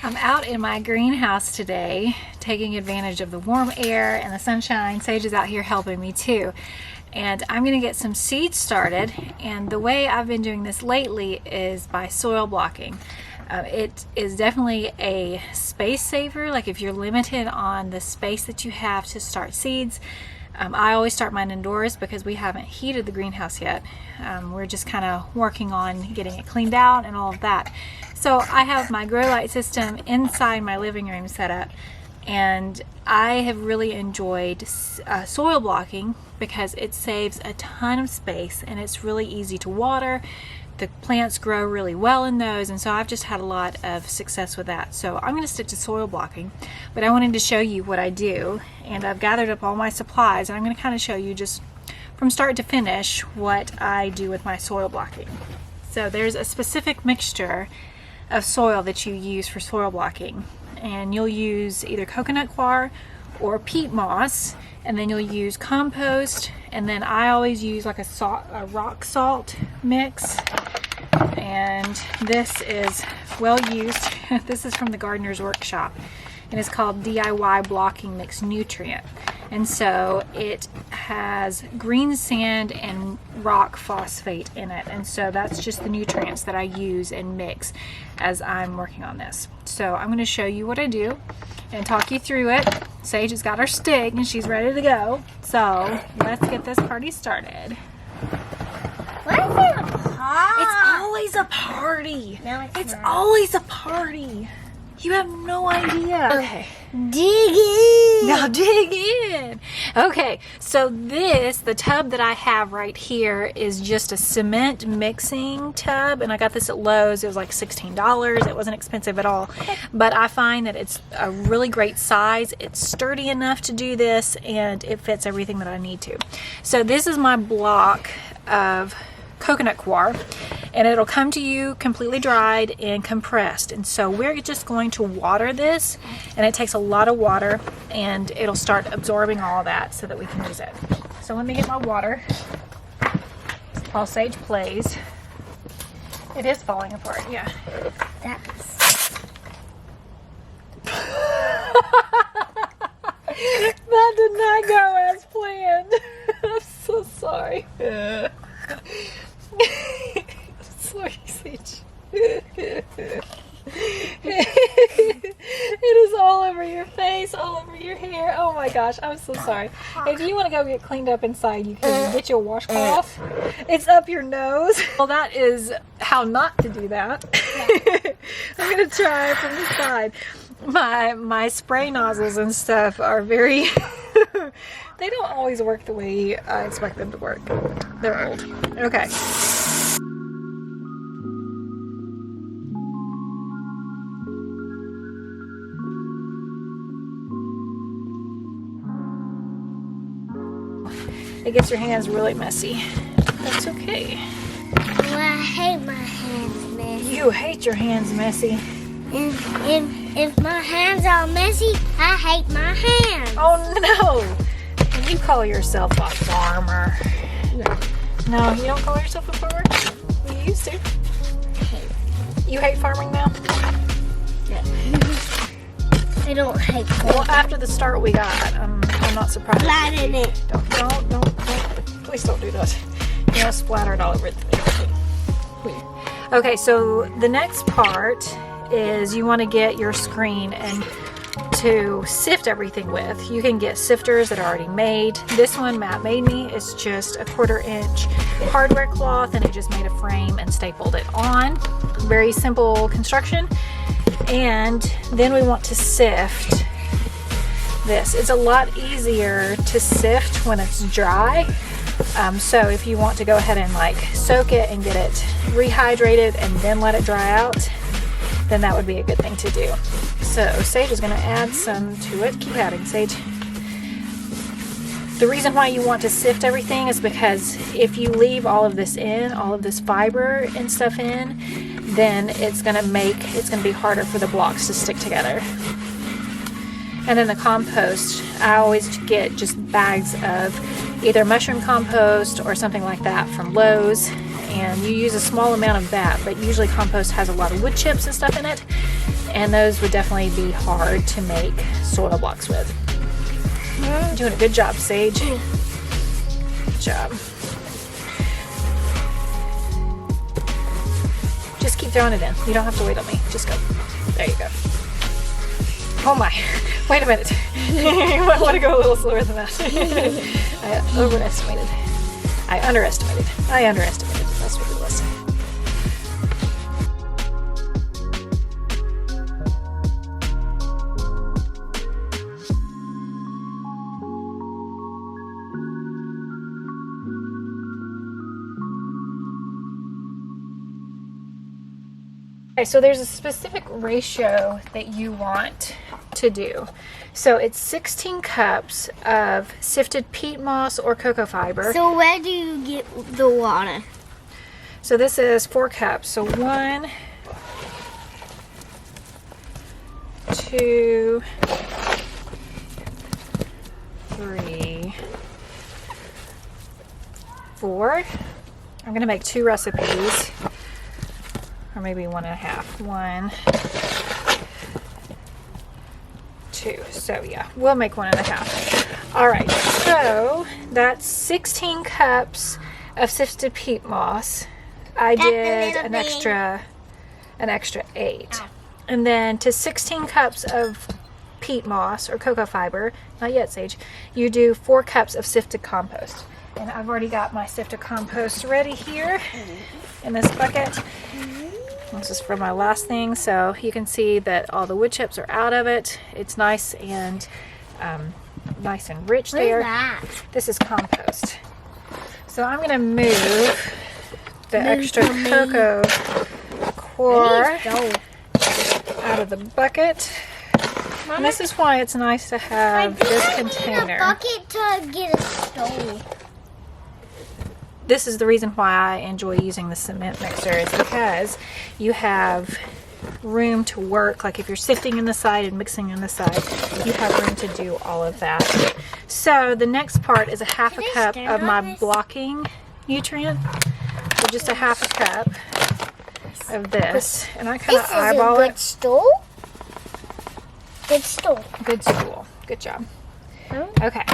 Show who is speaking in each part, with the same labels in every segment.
Speaker 1: I'm out in my greenhouse today, taking advantage of the warm air and the sunshine. Sage is out here helping me too. And I'm gonna get some seeds started. And the way I've been doing this lately is by soil blocking. It is definitely a space saver. Like if you're limited on the space that you have to start seeds, I always start mine indoors because we haven't heated the greenhouse yet. We're just kind of working on getting it cleaned out and all of that. So I have my grow light system inside my living room set up, and I have really enjoyed soil blocking because it saves a ton of space and it's really easy to water. The plants grow really well in those, and so I've just had a lot of success with that. So I'm going to stick to soil blocking, but I wanted to show you what I do, and I've gathered up all my supplies, and I'm going to kind of show you just from start to finish what I do with my soil blocking. So there's a specific mixture of soil that you use for soil blocking, and you'll use either coconut coir or peat moss, and then you'll use compost, and then I always use like a rock salt mix, and this is well used. This is from the Gardener's Workshop, and it's called DIY Blocking Mix Nutrient, and so it has green sand and rock phosphate in it, and so that's just the nutrients that I use and mix as I'm working on this. So I'm going to show you what I do and talk you through it. Sage has got her stick and she's ready to go. So let's get this party started.
Speaker 2: What is it a party?
Speaker 1: It's always a party.
Speaker 2: No,
Speaker 1: it's always a party. You have no idea. Okay.
Speaker 2: Dig in.
Speaker 1: Now dig in. Okay, so the tub that I have right here is just a cement mixing tub, and I got this at Lowe's. It was like $16. It wasn't expensive at all, but I find that it's a really great size. It's sturdy enough to do this, and it fits everything that I need to. So this is my block of coconut coir, and it'll come to you completely dried and compressed, and so we're just going to water this, and it takes a lot of water, and it'll start absorbing all of that so that we can use it. So let me get my water while Sage plays. It is falling apart. Yeah, that did not go as planned. I'm so sorry. Sorry, Sage. It is all over your face, all over your hair. Oh my gosh, I'm so sorry. If you want to go get cleaned up inside, you can get your washcloth. It's up your nose. Well, that is how not to do that. I'm going to try from the side. My spray nozzles and stuff are very... they don't always work the way I expect them to work. They're old. Okay. It gets your hands really messy. That's okay.
Speaker 2: Well, I hate my hands messy.
Speaker 1: You hate your hands messy.
Speaker 2: If my hands are messy, I hate my hands.
Speaker 1: Oh no! You call yourself a farmer. No, you don't call yourself a farmer? You used to. You hate farming now?
Speaker 2: Yeah. I don't hate farming.
Speaker 1: Well, after the start we got, I'm not surprised.
Speaker 2: Flat in it.
Speaker 1: Don't. Please don't do that. You know, splatter it all over everything. Okay, so the next part is you want to get your screen and to sift everything with. You can get sifters that are already made. This one Matt made me is just a 1/4 inch hardware cloth, and it just made a frame and stapled it on. Very simple construction. And then we want to sift this. It's a lot easier to sift when it's dry. So if you want to go ahead and like soak it and get it rehydrated and then let it dry out, then that would be a good thing to do. So Sage is going to add some to it. Keep adding, Sage. The reason why you want to sift everything is because if you leave all of this in, all of this fiber and stuff in, then it's going to be harder for the blocks to stick together. And then the compost, I always get just bags of either mushroom compost or something like that from Lowe's, and you use a small amount of that, but usually compost has a lot of wood chips and stuff in it, and those would definitely be hard to make soil blocks with. You're doing a good job, Sage. Good job. Just keep throwing it in. You don't have to wait on me. Just go. There you go. Oh my. Wait a minute. You might want to go a little slower than that. I underestimated. That's what it was. Okay, so there's a specific ratio that you want to do. So it's 16 cups of sifted peat moss or cocoa fiber.
Speaker 2: So where do you get the water?
Speaker 1: So this is 4 cups. So 1, 2, 3, 4. I'm gonna make 2 recipes. Or maybe 1.5. 1, 2. So yeah, we'll make 1.5. All right, so that's 16 cups of sifted peat moss. I did an extra 8.
Speaker 2: Oh.
Speaker 1: And then to 16 cups of peat moss or cocoa fiber, not yet, Sage, you do 4 cups of sifted compost. And I've already got my sifted compost ready here in this bucket. This is for my last thing, so you can see that all the wood chips are out of it. It's nice and rich there.
Speaker 2: That?
Speaker 1: This is compost. So I'm going to move the extra cocoa core out of the bucket.
Speaker 2: Mama,
Speaker 1: And this is why it's nice to have this container.
Speaker 2: A bucket to get a stove.
Speaker 1: This is the reason why I enjoy using the cement mixer, is because you have room to work. Like if you're sifting in the side and mixing in the side, you have room to do all of that. So the next part is a half a cup of my blocking nutrient. So just a half a cup of this. And I kind of eyeball
Speaker 2: This is a good
Speaker 1: it.
Speaker 2: stool? Good stool.
Speaker 1: Good stool. Good job.
Speaker 2: Huh?
Speaker 1: Okay.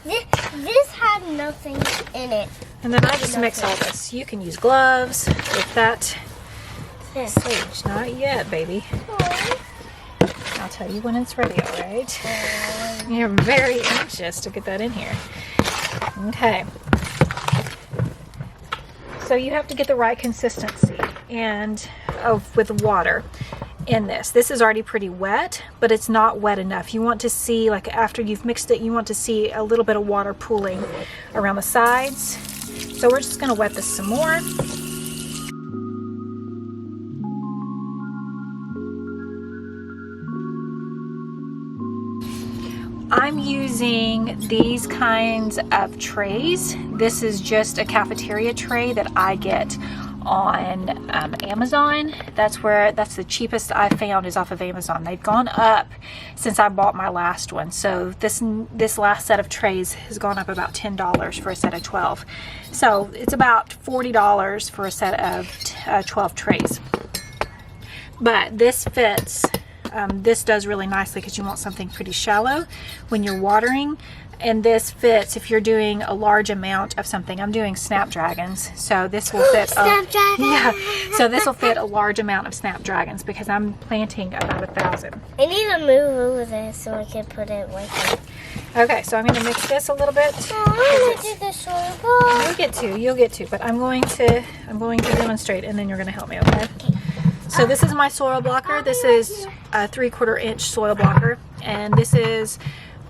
Speaker 2: This had nothing in it.
Speaker 1: And then I just mix all this. You can use gloves with that.
Speaker 2: This.
Speaker 1: Sage, not yet, baby. I'll tell you when it's ready, all right? You're very anxious to get that in here. Okay. So you have to get the right consistency and with water in this. This is already pretty wet, but it's not wet enough. You want to see, like after you've mixed it, you want to see a little bit of water pooling around the sides. So we're just going to wet this some more. I'm using these kinds of trays. This is just a cafeteria tray that I get on Amazon. That's the cheapest I found, is off of Amazon. They've gone up since I bought my last one. So this last set of trays has gone up about $10 for a set of 12. So it's about $40 for a set of 12 trays. But this fits. This does really nicely because you want something pretty shallow when you're watering. And this fits if you're doing a large amount of something. I'm doing snapdragons, so this will fit. Yeah, so this will fit a large amount of snapdragons because I'm planting about 1,000.
Speaker 2: I need to move over there so I can put it right there.
Speaker 1: Okay, so I'm going to mix this a little bit.
Speaker 2: I want to do the soil ball.
Speaker 1: You'll get to, but I'm going to demonstrate, and then you're going to help me. Okay. So this is my soil blocker. This is a 3/4 inch soil blocker, and this is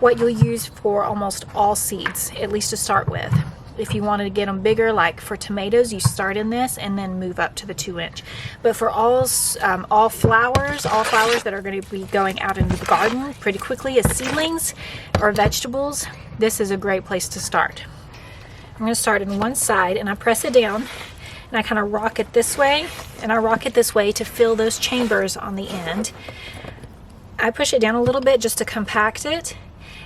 Speaker 1: what you'll use for almost all seeds, at least to start with. If you wanted to get them bigger, like for tomatoes, you start in this and then move up to the 2-inch. But for all flowers that are going to be going out into the garden pretty quickly as seedlings or vegetables, this is a great place to start. I'm going to start in one side, and I press it down, and I kind of rock it this way, and I rock it this way to fill those chambers on the end. I push it down a little bit just to compact it.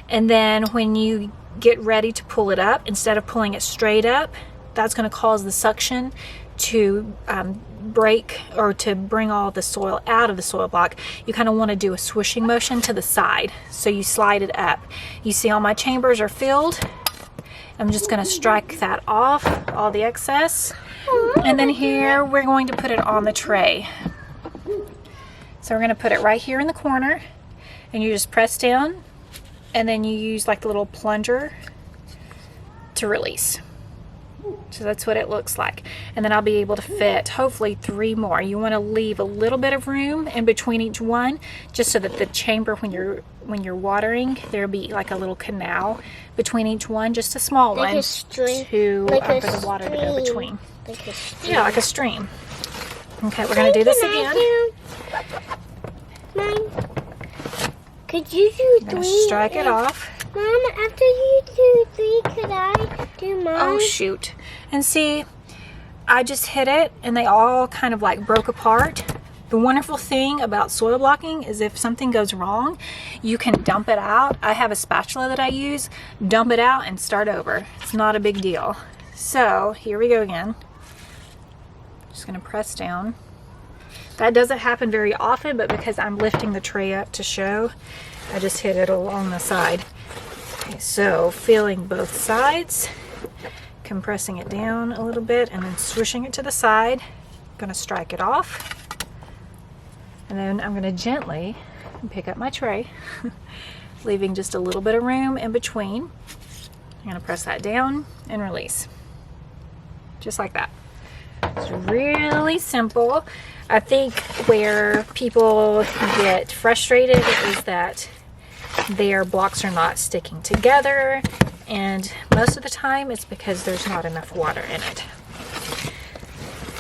Speaker 1: And then when you get ready to pull it up, instead of pulling it straight up, that's going to cause the suction to break or to bring all the soil out of the soil block, you kind of want to do a swishing motion to the side. So you slide it up. You see all my chambers are filled. I'm just going to strike that off, all the excess. And then here we're going to put it on the tray. So we're going to put it right here in the corner, and you just press down, and then you use like the little plunger to release. So that's what it looks like. And then I'll be able to fit hopefully 3 more. You want to leave a little bit of room in between each one, just so that the chamber, when you're watering, there'll be like a little canal between each one, just a small
Speaker 2: Like
Speaker 1: one
Speaker 2: a stream.
Speaker 1: to
Speaker 2: Like
Speaker 1: for
Speaker 2: a
Speaker 1: the water to go between.
Speaker 2: Like a stream.
Speaker 1: Yeah, like a stream. Okay, we're gonna do this again.
Speaker 2: Mine. Could you do
Speaker 1: I'm gonna
Speaker 2: 3?
Speaker 1: strike it off.
Speaker 2: Mom, after you do 3, could I do mine?
Speaker 1: Oh shoot. And see, I just hit it and they all kind of like broke apart. The wonderful thing about soil blocking is if something goes wrong, you can dump it out. I have a spatula that I use, dump it out and start over. It's not a big deal. So here we go again. Just gonna press down. That doesn't happen very often, but because I'm lifting the tray up to show, I just hit it along the side. Okay, so filling both sides, compressing it down a little bit, and then swishing it to the side. Gonna strike it off. And then I'm gonna gently pick up my tray, leaving just a little bit of room in between. I'm gonna press that down and release. Just like that. It's really simple. I think where people get frustrated is that their blocks are not sticking together, and most of the time it's because there's not enough water in it.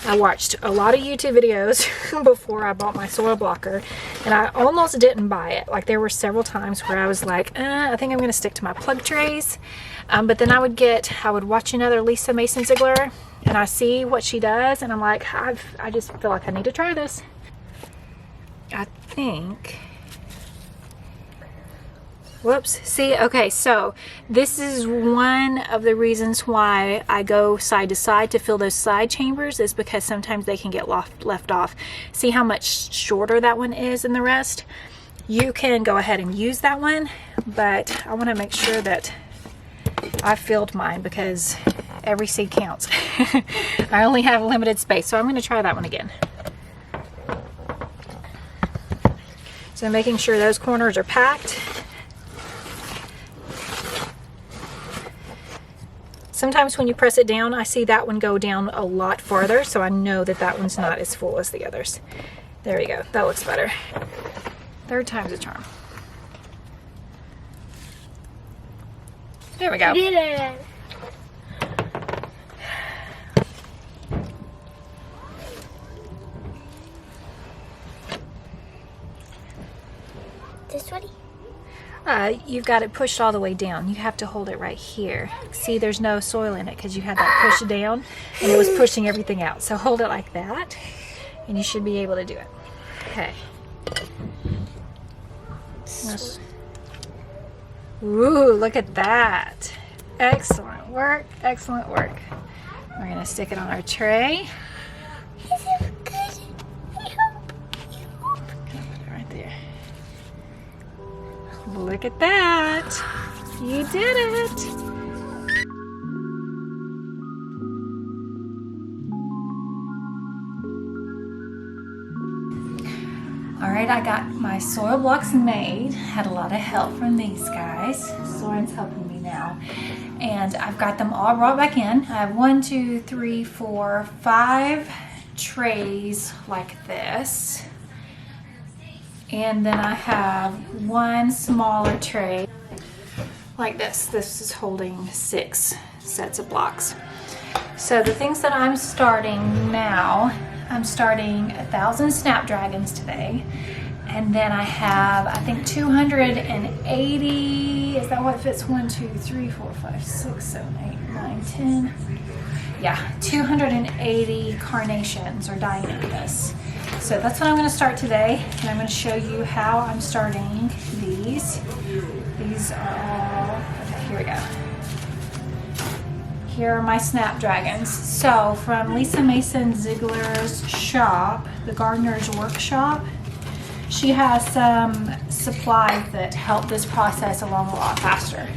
Speaker 1: I watched a lot of YouTube videos before I bought my soil blocker, and I almost didn't buy it. Like, there were several times where I was like, I think I'm gonna stick to my plug trays. But then I would watch another Lisa Mason Ziegler, and I see what she does, and I'm like, I just feel like I need to try this. I think, whoops, see, okay, so this is one of the reasons why I go side to side to fill those side chambers, is because sometimes they can get left off. See how much shorter that one is than the rest? You can go ahead and use that one, but I want to make sure that I filled mine because every seed counts. I only have limited space, so I'm going to try that one again. So making sure those corners are packed. Sometimes when you press it down, I see that one go down a lot farther, so I know that that one's not as full as the others. There we go. That looks better. 3rd time's a charm. There we go.
Speaker 2: Did it. This ready?
Speaker 1: You've got it pushed all the way down. You have to hold it right here. See, there's no soil in it because you had that pushed down and it was pushing everything out. So hold it like that and you should be able to do it. Okay. Ooh, look at that. Excellent work, excellent work. We're gonna stick it on our tray.
Speaker 2: Is it good? I hope.
Speaker 1: Put it right there. Look at that. You did it. Alright, I got my soil blocks made. Had a lot of help from these guys. Soren's helping me now. And I've got them all brought back in. I have 1, 2, 3, 4, 5 trays like this. And then I have one smaller tray like this. This is holding 6 sets of blocks. So the things that I'm starting now, I'm starting 1,000 snapdragons today. And then I have, I think, 280, is that what fits? 1, 2, 3, 4, 5, 6, 7, 8, 9, 10. Yeah, 280 carnations or dianthus. So that's what I'm going to start today, and I'm going to show you how I'm starting these. These are all, okay, here we go. here are my snapdragons. So from Lisa Mason Ziegler's shop, the Gardener's Workshop, she has some supplies that help this process along a lot faster.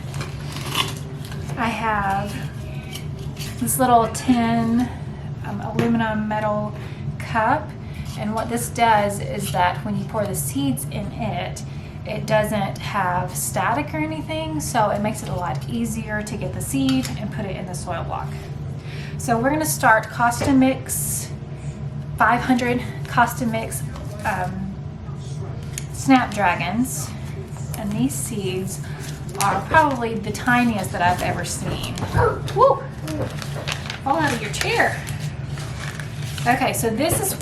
Speaker 1: I have this little tin aluminum metal cup, and what this does is that when you pour the seeds in it, it doesn't have static or anything, so it makes it a lot easier to get the seed and put it in the soil block. So we're going to start Costa Mix 500 Costa Mix snapdragons, and these seeds are probably the tiniest that I've ever seen. Woo! Fall out of your chair. Okay, so this is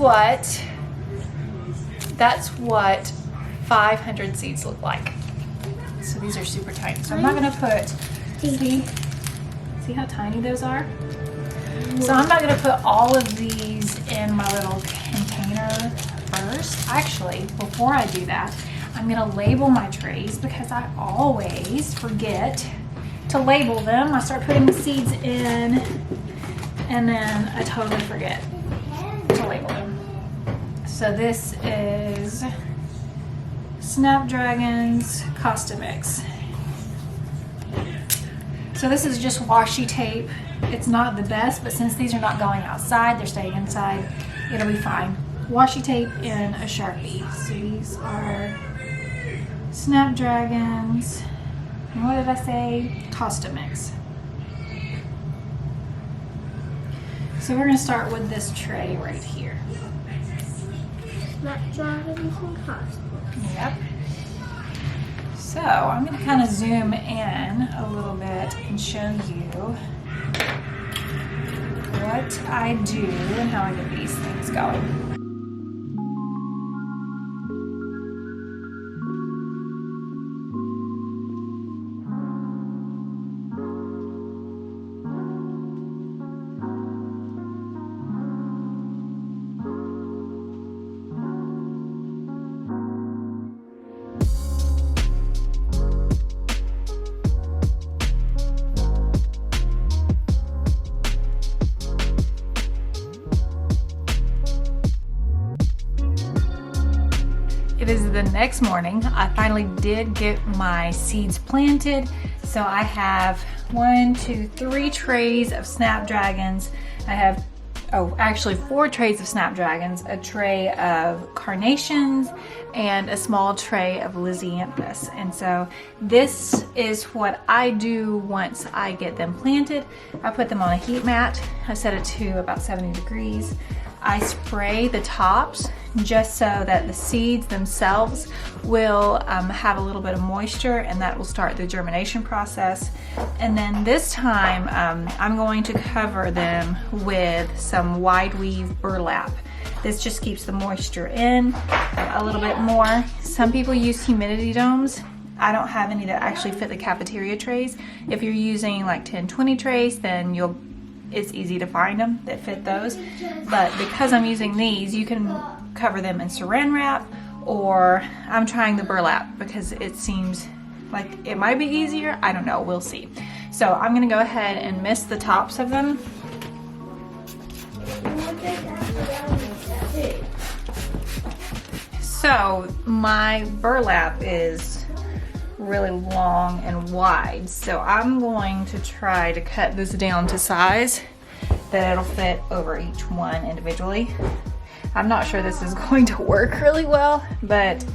Speaker 1: that's what 500 seeds look like. So these are super tiny. So I'm not gonna put, see how tiny those are? So I'm not gonna put all of these in my little container first. Actually, before I do that, I'm gonna label my trays because I always forget to label them. I start putting the seeds in and then I totally forget to label them. So this is Snapdragons Costa Mix. So this is just washi tape. It's not the best, but since these are not going outside, they're staying inside, it'll be fine. Washi tape and a Sharpie. So these are Snapdragons, and what did I say? Costa Mix. So we're going to start with this tray right here.
Speaker 2: Snapdragons and Costa.
Speaker 1: Yep. So I'm going to kind of zoom in a little bit and show you what I do and how I get these things going. It is the next morning. I finally did get my seeds planted. So I have 3 trays of snapdragons. I have, actually 4 trays of snapdragons, a tray of carnations, and a small tray of lysianthus. And so this is what I do once I get them planted. I put them on a heat mat. I set it to about 70 degrees. I spray the tops just so that the seeds themselves will have a little bit of moisture, and that will start the germination process. And then this time I'm going to cover them with some wide weave burlap. This just keeps the moisture in a little bit more. Some people use humidity domes. I don't have any that actually fit the cafeteria trays. If you're using like 10-20 trays, then it's easy to find them that fit those. But because I'm using these, you can cover them in saran wrap, or I'm trying the burlap because it seems like it might be easier. I don't know, we'll see. So I'm gonna go ahead and mist the tops of them. So my burlap is really long and wide, so I'm going to try to cut this down to size that it'll fit over each one individually. I'm not sure this is going to work really well, but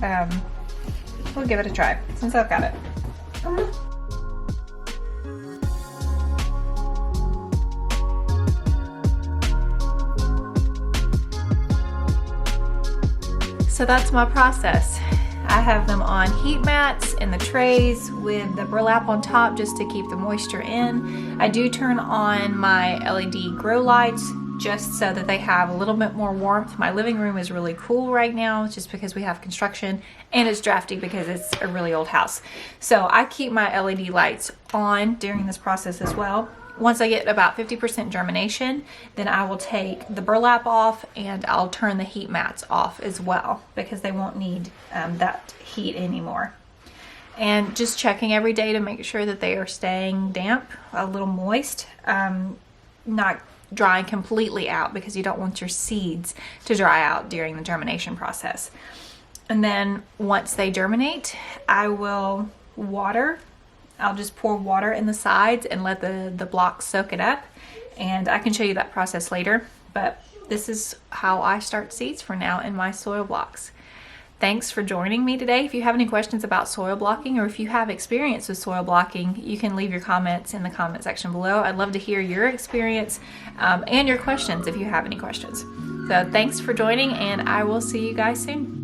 Speaker 1: we'll give it a try since I've got it. So that's my process. I have them on heat mats in the trays with the burlap on top just to keep the moisture in. I do turn on my LED grow lights just so that they have a little bit more warmth. My living room is really cool right now just because we have construction, and it's drafty because it's a really old house. So I keep my LED lights on during this process as well. Once I get about 50% germination, then I will take the burlap off and I'll turn the heat mats off as well because they won't need that heat anymore. and just checking every day to make sure that they are staying damp, a little moist, not drying completely out, because you don't want your seeds to dry out during the germination process. And then once they germinate, I will water. I'll just pour water in the sides and let the blocks soak it up. And I can show you that process later, but this is how I start seeds for now in my soil blocks. Thanks for joining me today. If you have any questions about soil blocking, or if you have experience with soil blocking, you can leave your comments in the comment section below. I'd love to hear your experience and your questions if you have any questions. So thanks for joining, and I will see you guys soon.